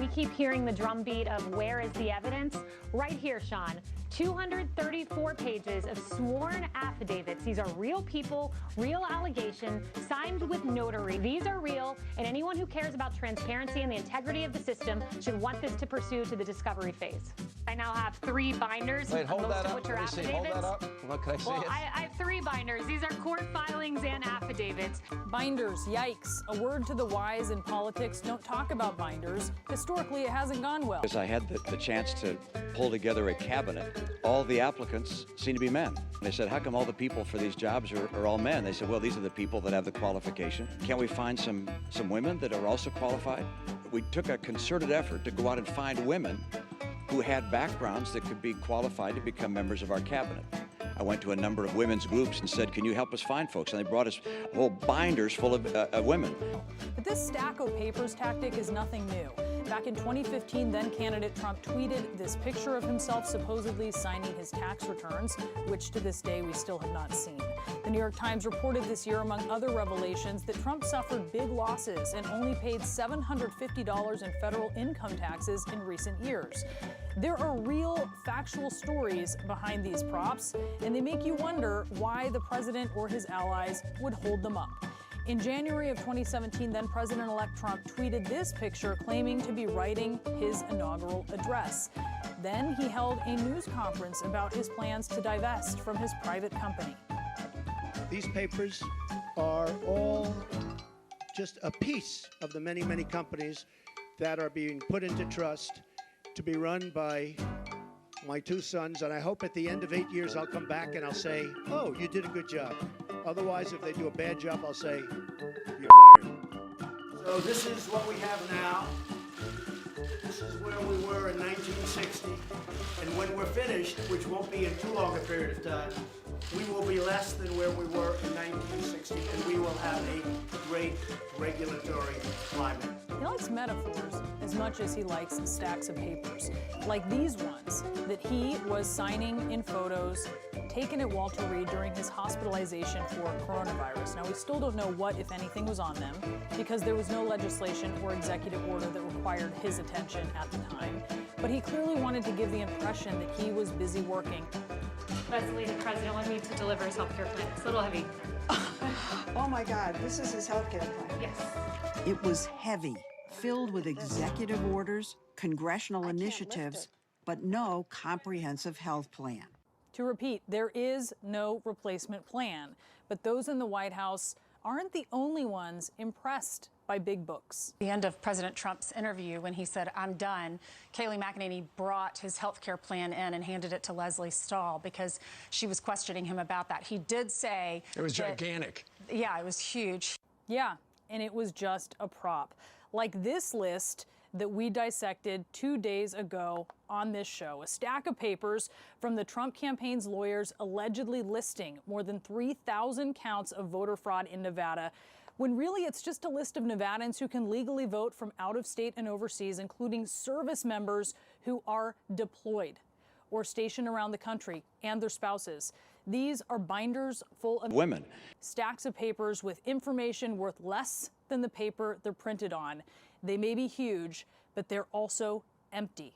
we keep hearing the drumbeat of where is the evidence? Right here, Sean. 234 pages of sworn affidavits. These are real people, real allegations, signed with notary. These are real, and anyone who cares about transparency and the integrity of the system should want this to pursue to the discovery phase. I now have 3 binders. Wait, hold most that of up. which are Let me see. affidavits. Hold that up. What can I see? Well, I have 3 binders. These are court filings and affidavits. Binders, yikes. A word to the wise in politics, don't talk about binders. Historically, it hasn't gone well. As I had the chance to pull together a cabinet, all the applicants seem to be men. They said, how come all the people for these jobs are all men? They said, well, these are the people that have the qualification. Can't we find some women that are also qualified? We took a concerted effort to go out and find women who had backgrounds that could be qualified to become members of our cabinet. I went to a number of women's groups and said, can you help us find folks? And they brought us whole binders full of women. But this stack of papers tactic is nothing new. Back in 2015, then candidate Trump tweeted this picture of himself supposedly signing his tax returns, which to this day we still have not seen. The New York Times reported this year, among other revelations, that Trump suffered big losses and only paid $750 in federal income taxes in recent years. There are real, factual stories behind these props, and they make you wonder why the president or his allies would hold them up. In January of 2017, then President-elect Trump tweeted this picture claiming to be writing his inaugural address. Then he held a news conference about his plans to divest from his private company. These papers are all just a piece of the many, many companies that are being put into trust to be run by my 2 sons, and I hope at the end of 8 years I'll come back and I'll say, oh, you did a good job. Otherwise, if they do a bad job, I'll say, you're fired. So this is what we have now. This is where we were in 1960. And when we're finished, which won't be in too long a period of time, we will be less than where we were in 1960, and we will have a great regulatory climate. He likes metaphors as much as he likes stacks of papers, like these ones that he was signing in photos taken at Walter Reed during his hospitalization for coronavirus. Now, we still don't know what, if anything, was on them because there was no legislation or executive order that required his attention at the time. But he clearly wanted to give the impression that he was busy working. Leslie, the president wanted me to deliver his health care plan. It's a little heavy. Oh my God, this is his health care plan. Yes. It was heavy, filled with executive orders, congressional initiatives, but no comprehensive health plan. To repeat, there is no replacement plan, but those in the White House aren't the only ones impressed by big books. The end of President Trump's interview, when he said, I'm done, Kayleigh McEnany brought his health care plan in and handed it to Leslie Stahl because she was questioning him about that. He did say It was gigantic. Yeah, it was huge. Yeah, and it was just a prop. Like this list that we dissected 2 days ago on this show, a stack of papers from the Trump campaign's lawyers allegedly listing more than 3,000 counts of voter fraud in Nevada, when really it's just a list of Nevadans who can legally vote from out of state and overseas, including service members who are deployed or stationed around the country and their spouses. These are binders full of Women. Stacks of papers with information worth less than the paper they're printed on. They may be huge, but they're also empty.